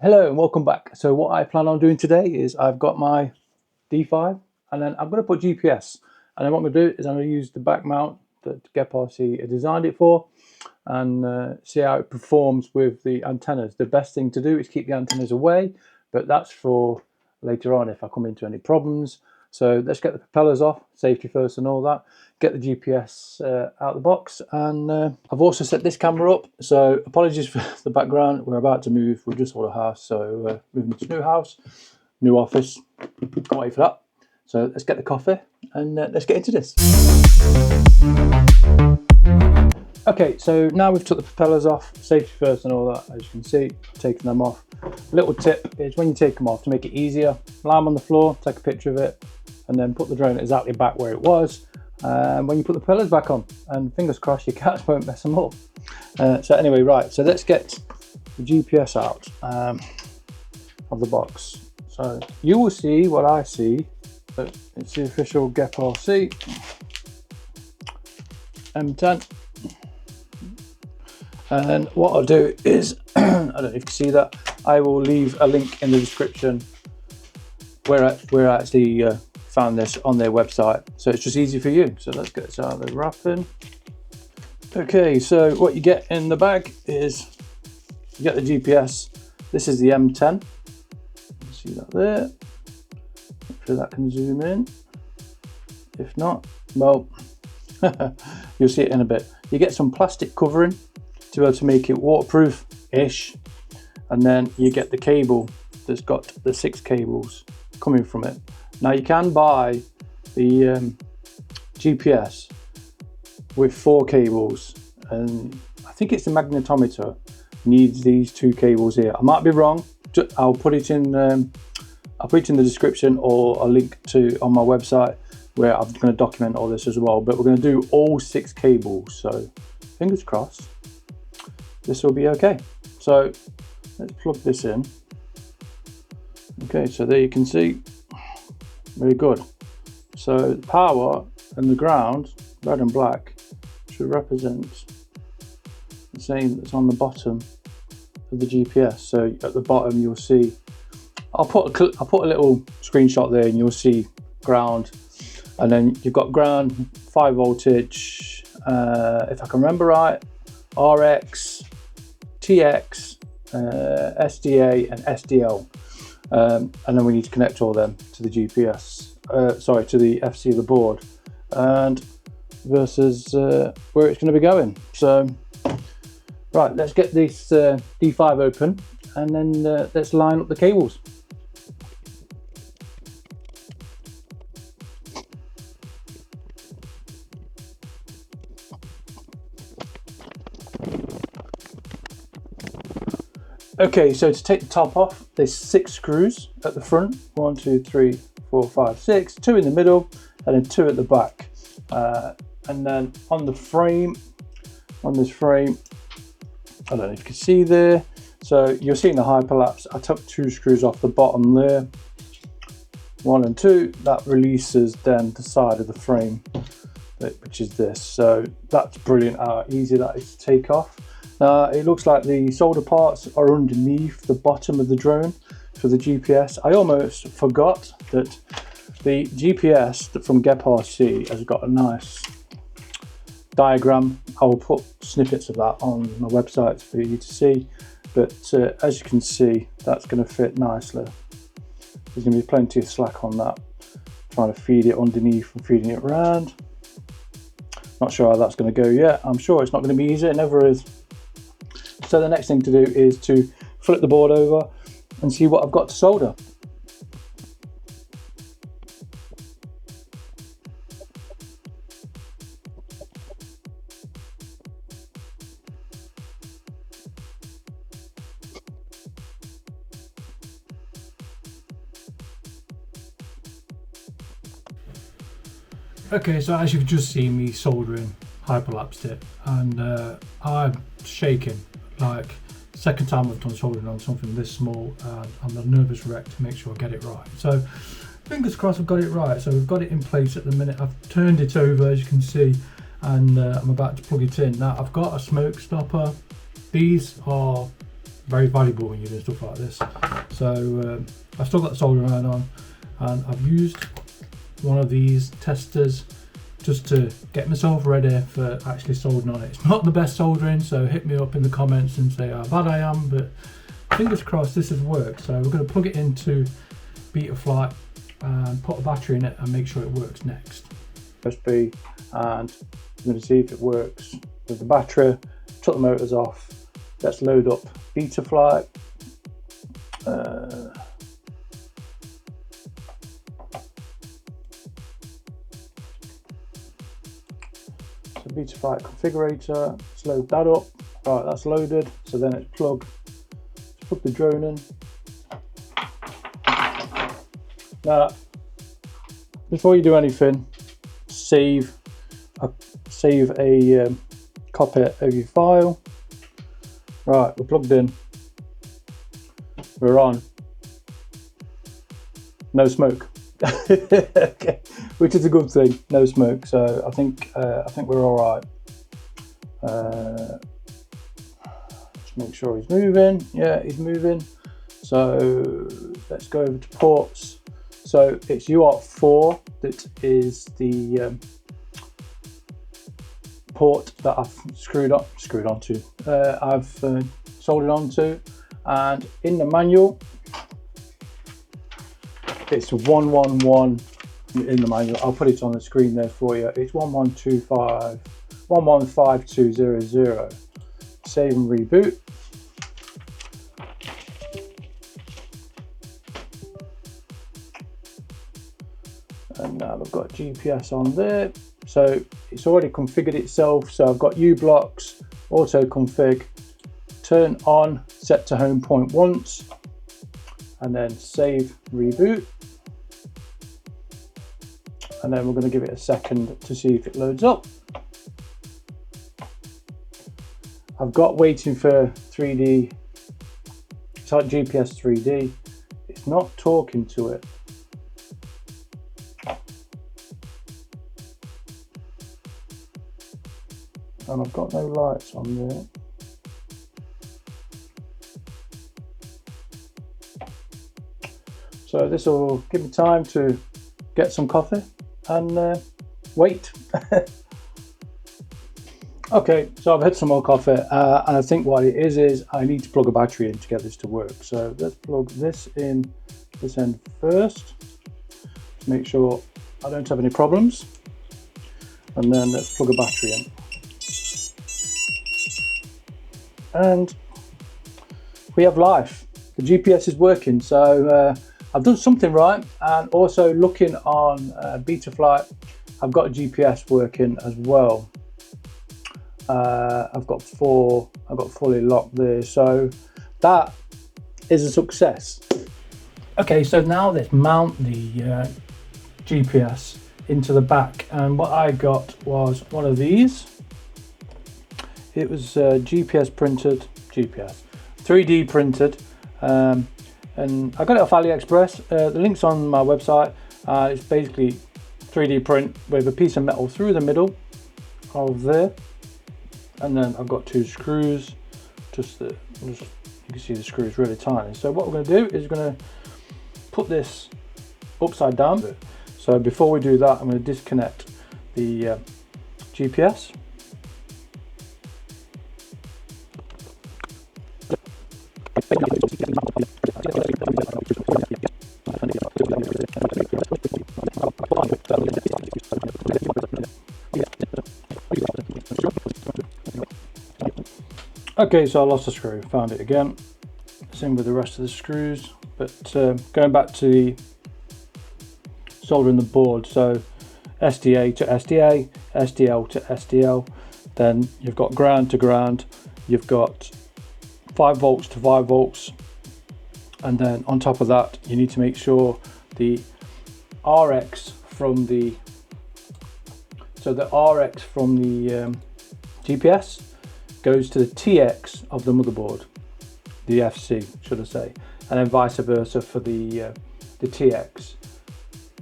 Hello and welcome back. So what I plan on doing today is I've got my D5 and then I'm going to put GPS, and then what I'm going to do is I'm going to use the back mount that GEPRC designed it for and see how it performs with the antennas. The best thing to do is keep the antennas away, but that's for later on if I come into any problems. So let's get the propellers off, safety first and all that, get the GPS out of the box, and I've also set this camera up, so apologies for the background. We're about to move, we've just bought a house, so moving to a new house, new office, can't wait for that. So let's get the coffee and let's get into this. Okay, so now we've took the propellers off, safety first and all that, as you can see, taking them off. A little tip is when you take them off, to make it easier, lie them on the floor, take a picture of it, and then put the drone exactly back where it was. When you put the propellers back on, and fingers crossed your cats won't mess them up. So anyway, right, so let's get the GPS out of the box. So you will see what I see, but it's the official GEPRC M10. And what I'll do is, I don't know if you can see that, I will leave a link in the description where I actually found this on their website, so it's just easy for you. So let's get this out of the wrapping. Okay, so what you get in the bag is you get the GPS. This is the M10. See that there? Hopefully that can zoom in. If not, well, you'll see it in a bit. You get some plastic covering to be able to make it waterproof-ish, and then you get the cable that's got the 6 cables coming from it. Now you can buy the GPS with 4 cables, and I think it's the magnetometer needs these 2 cables here. I might be wrong. I'll put it in the description, or a link to on my website where I'm going to document all this as well. But we're going to do all 6 cables, so fingers crossed this will be okay. So let's plug this in. Okay, so there you can see, very good. So the power and the ground, red and black, should represent the same that's on the bottom of the GPS. So at the bottom you'll see, I'll put a little screenshot there, and you'll see ground, and then you've got ground, 5 voltage, if I can remember right, RX, TX, SDA and SDL, and then we need to connect all them to the GPS, to the FC of the board, and versus where it's going to be going. So right, let's get this D5 open, and then let's line up the cables. Okay, so to take the top off, there's 6 screws at the front. 1, 2, 3, 4, 5, 6. 2 in the middle, and then 2 at the back. And then on the frame, on this frame, I don't know if you can see there. So you're seeing the hyperlapse. I took 2 screws off the bottom there. 1 and 2. That releases then the side of the frame, which is this. So that's brilliant how easy that is to take off. It looks like the solder parts are underneath the bottom of the drone for the GPS. I almost forgot that the GPS from GEPRC has got a nice diagram. I will put snippets of that on my website for you to see, but as you can see, that's going to fit nicely. There's going to be plenty of slack on that, trying to feed it underneath and feeding it around. Not sure how that's going to go yet. I'm sure it's not going to be easy, it never is. So the next thing to do is to flip the board over and see what I've got to solder. Okay, so as you've just seen me soldering, hyperlapsed it, and I'm shaking. Like, second time I've done soldering on something this small, and I'm a nervous wreck to make sure I get it right. So fingers crossed I've got it right. So we've got it in place at the minute. I've turned it over, as you can see, and I'm about to plug it in. Now I've got a smoke stopper. These are very valuable when you're doing stuff like this. So I've still got the soldering iron on, and I've used one of these testers just to get myself ready for actually soldering on it. It's not the best soldering, so hit me up in the comments and say how bad I am, but fingers crossed this has worked. So we're going to plug it into BetaFlight and put a battery in it and make sure it works next. USB, and I'm going to see if it works with the battery. Took the motors off. Let's load up BetaFlight. So BetaFlight configurator. Let's load that up. Right, that's loaded. So then it's plug the drone in. Now, before you do anything, save a copy of your file. Right, we're plugged in. We're on. No smoke. Okay. Which is a good thing. No smoke. So I think we're all right. Just make sure he's moving. Yeah, he's moving. So let's go over to ports. So it's UART 4 that is the port that I've I've soldered onto, and in the manual it's 111 in the manual. I'll put it on the screen there for you. It's 115200. Save and reboot. And now I've got GPS on there, so it's already configured itself. So I've got U-blocks, auto config, turn on, set to home point once, and then save, reboot. And then we're going to give it a second to see if it loads up. I've got waiting for 3D, it's like GPS 3D. It's not talking to it. And I've got no lights on there. So this will give me time to get some coffee and wait. Okay, so I've had some more coffee, and I think what it is I need to plug a battery in to get this to work. So let's plug this in this end first, to make sure I don't have any problems, and then let's plug a battery in. And we have life. The GPS is working, so I've done something right. And also looking on BetaFlight, I've got a GPS working as well. I've got fully locked there, so that is a success. Okay, so now let's mount the GPS into the back, and what I got was one of these. It was GPS printed, 3D printed, and I got it off AliExpress. The link's on my website. It's basically 3D print with a piece of metal through the middle of there, and then I've got two screws. You can see the screws really tiny. So what we're going to do is we're going to put this upside down. So before we do that, I'm going to disconnect the GPS. Okay, so I lost a screw, found it again. Same with the rest of the screws, but going back to the soldering the board, so SDA to SDA, SDL to SDL, then you've got ground to ground, you've got 5 volts to 5 volts, and then on top of that you need to make sure the RX from the GPS goes to the TX of the motherboard, the FC should I say, and then vice versa for the TX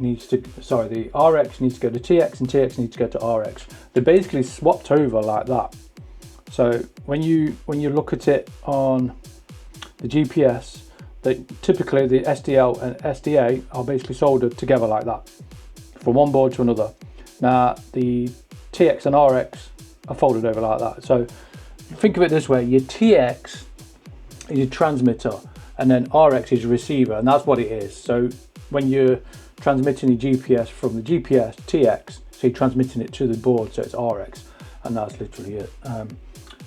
needs to, sorry, the RX needs to go to TX and TX needs to go to RX. They're basically swapped over like that. So when you look at it on the GPS, that typically the SDL and SDA are basically soldered together like that, from one board to another. Now the TX and RX are folded over like that. So think of it this way: your TX is your transmitter, and then RX is your receiver, and that's what it is. So when you're transmitting your GPS from the GPS TX, so you're transmitting it to the board, so it's RX, and that's literally it. A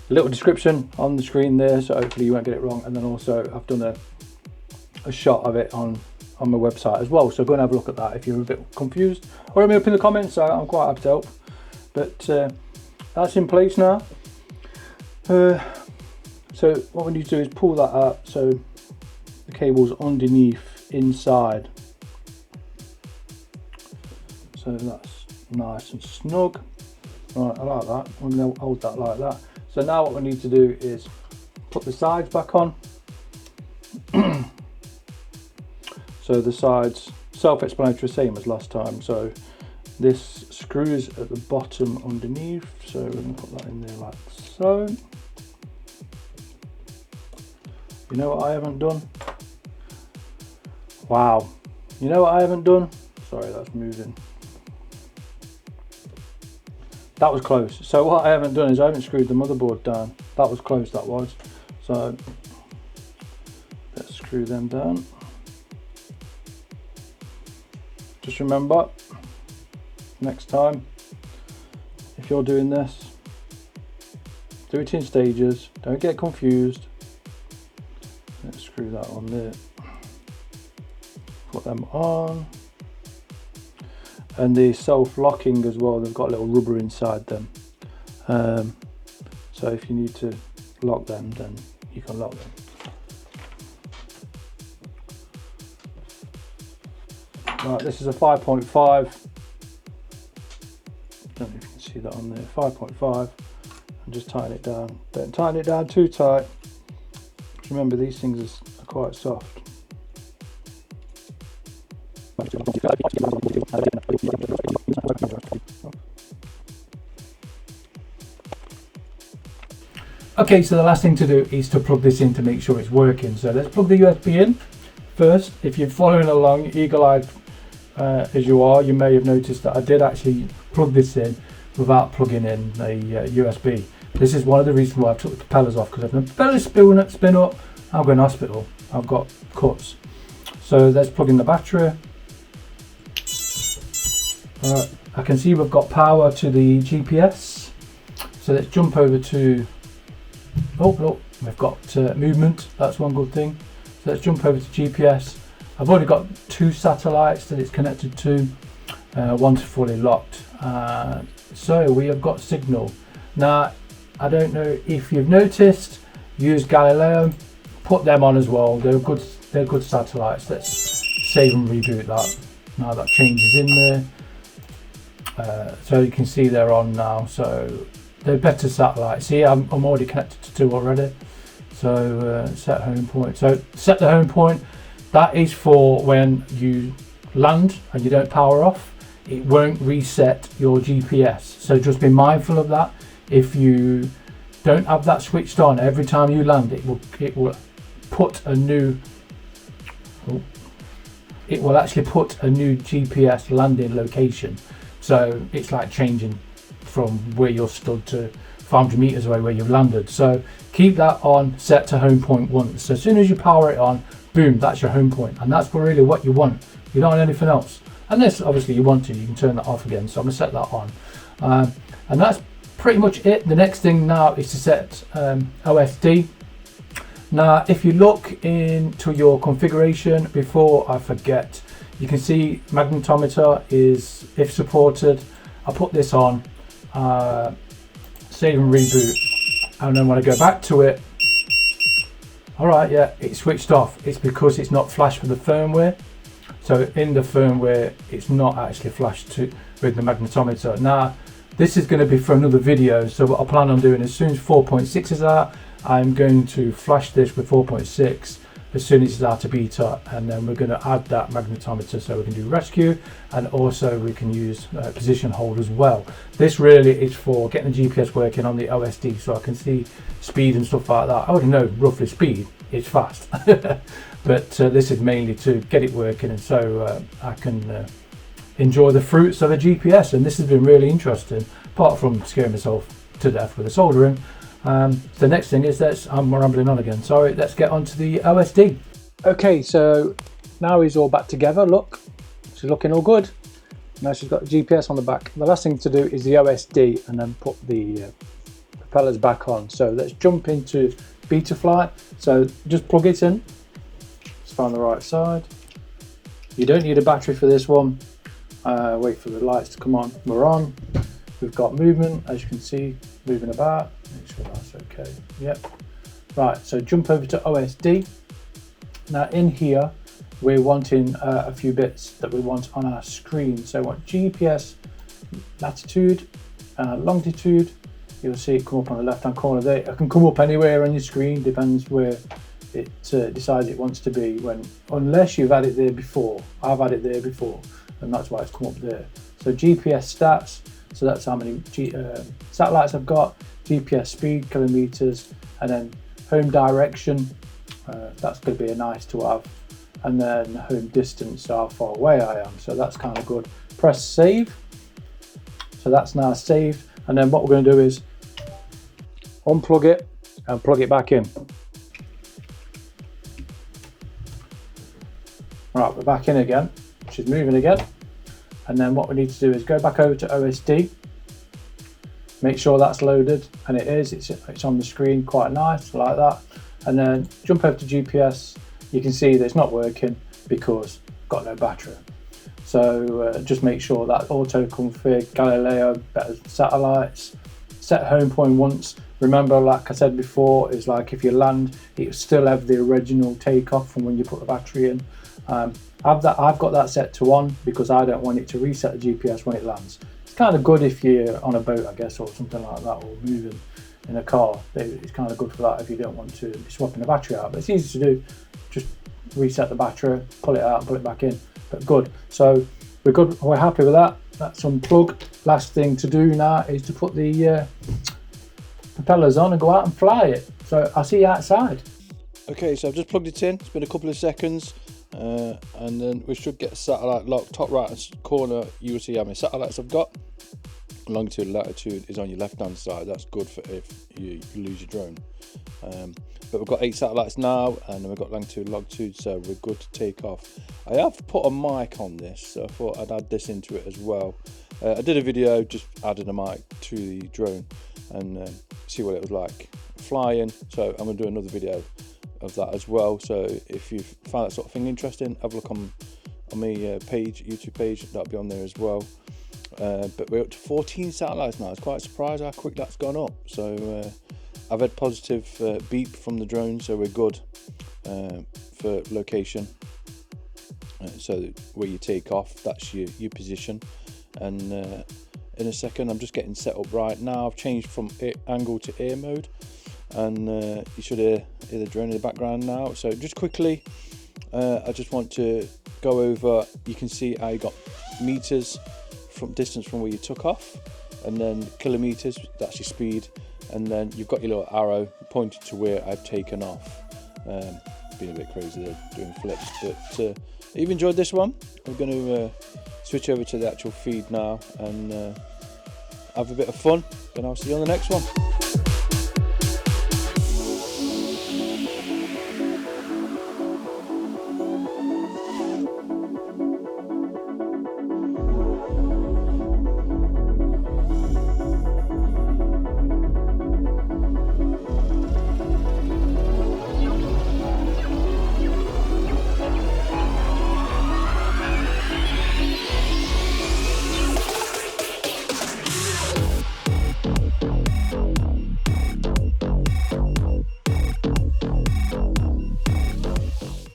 little description on the screen there, so hopefully you won't get it wrong. And then also I've done a shot of it on my website as well, so go and have a look at that if you're a bit confused, or hit me up in the comments. I'm quite happy to help. But that's in place now. So what we need to do is pull that up so the cable's underneath inside, so that's nice and snug. Right, I like that. I'm going to hold that like that. So now what we need to do is put the sides back on. So the sides, self-explanatory, same as last time. So this screws at the bottom underneath, so we're going to put that in there like so. You know what I haven't done? Wow. You know what I haven't done? Sorry, that's moving. That was close. So what I haven't done is I haven't screwed the motherboard down. That was close, that was. So let's screw them down. Just remember, next time, if you're doing this, do it in stages. Don't get confused. Let's screw that on there. Put them on. And the self-locking as well, they've got a little rubber inside them. So if you need to lock them, then you can lock them. Right, this is a 5.5. Don't know if you can see that on there. 5.5. And just tighten it down. Don't tighten it down too tight. Remember, these things are quite soft. Okay, so the last thing to do is to plug this in to make sure it's working. So let's plug the USB in first. If you're following along, eagle-eyed as you are, you may have noticed that I did actually plug this in without plugging in a USB. This is one of the reasons why I took the propellers off, because if the propellers spin up, I'll go in hospital. I've got cuts. So let's plug in the battery. Alright, I can see we've got power to the GPS. So let's jump over to, oh look, we've got movement. That's one good thing. So let's jump over to GPS. I've already got 2 satellites that it's connected to. One's fully locked. So we have got signal. Now, I don't know if you've noticed, use Galileo, put them on as well. They're good satellites. Let's save and reboot that. Now that changes in there. So you can see they're on now. So they're better satellites. See, I'm already connected to 2 already. So set home point. So set the home point. That is for when you land and you don't power off. It won't reset your GPS. So just be mindful of that. If you don't have that switched on every time you land, it will put a new. It will actually put a new GPS landing location. So it's like changing from where you're stood to 500 meters away where you've landed. So keep that on, set to home point once. So as soon as you power it on, boom, that's your home point, and that's really what you want. You don't want anything else. Unless obviously you want to, you can turn that off again. So I'm gonna set that on, and that's pretty much it. The next thing now is to set OSD. Now, if you look into your configuration, before I forget, you can see magnetometer is if supported. I put this on, save and reboot, and then when I go back to it, all right, yeah, it's switched off. It's because it's not flashed with the firmware. So in the firmware, it's not actually flashed with the magnetometer. Now, this is going to be for another video. So what I plan on doing, as soon as 4.6 is out, I'm going to flash this with 4.6 as soon as it's out of beta, and then we're going to add that magnetometer so we can do rescue, and also we can use position hold as well. This really is for getting the GPS working on the OSD, so I can see speed and stuff like that. I already know roughly speed, it's fast, but this is mainly to get it working, and so I can enjoy the fruits of a GPS. And this has been really interesting, apart from scaring myself to death with the soldering. The next thing is, I'm rambling on again, sorry, let's get on to the OSD. Okay, so now he's all back together, look, she's looking all good. Now she's got the GPS on the back. The last thing to do is the OSD and then put the propellers back on. So let's jump into BetaFlight. So just plug it in, let's find the right side. You don't need a battery for this one. Wait for the lights to come on. We're on. We've got movement, as you can see, moving about. Make sure that's okay. Yep. Right, so jump over to OSD. Now in here, we're wanting a few bits that we want on our screen. So I want GPS latitude, longitude. You'll see it come up on the left-hand corner there. It can come up anywhere on your screen, depends where it decides it wants to be, unless you've had it there before. I've had it there before, and that's why it's come up there. So GPS stats, so that's how many satellites I've got, GPS speed, kilometers, and then home direction, that's going to be a nice to have, and then home distance, so how far away I am, so that's kind of good. Press save, so that's now saved, and then what we're going to do is unplug it and plug it back in. Right, we're back in again, she's moving again. And then what we need to do is go back over to OSD, make sure that's loaded, and it is, it's on the screen quite nice, like that. And then jump over to GPS, you can see that it's not working because I've got no battery. So just make sure that auto config, Galileo, better satellites, set home point once. Remember, like I said before, is like if you land, it will still have the original takeoff from when you put the battery in. I've got that set to on because I don't want it to reset the GPS when it lands. It's kind of good if you're on a boat, I guess, or something like that, or moving in a car. It's kind of good for that if you don't want to be swapping the battery out. But it's easy to do. Just reset the battery, pull it out, and put it back in. But good. So we're good. We're happy with that. That's unplugged. Last thing to do now is to put the propellers on and go out and fly it. So I'll see you outside. Okay, so I've just plugged it in. It's been a couple of seconds. And then we should get a satellite lock. Top right corner, you will see how many satellites I've got. Longitude and latitude is on your left hand side. That's good for if you lose your drone. But we've got 8 satellites now, and we've got longitude and latitude, so we're good to take off. I have put a mic on this, so I thought I'd add this into it as well. I did a video just adding a mic to the drone and see what it was like flying, so I'm going to do another video of that as well. So if you find that sort of thing interesting, have a look on my page, YouTube page, that'll be on there as well. But we're up to 14 satellites now. It's quite surprised how quick that's gone up. So I've had positive beep from the drone, so we're good for location. So where you take off, that's your position. And in a second, I'm just getting set up right now. I've changed from angle to air mode, and you should hear the drone in the background now. So just quickly, I just want to go over, you can see I got meters from distance from where you took off, and then kilometers, that's your speed, and then you've got your little arrow pointed to where I've taken off. Being a bit crazy there doing flips, but if you've enjoyed this one, I'm going to switch over to the actual feed now and have a bit of fun, and I'll see you on the next one.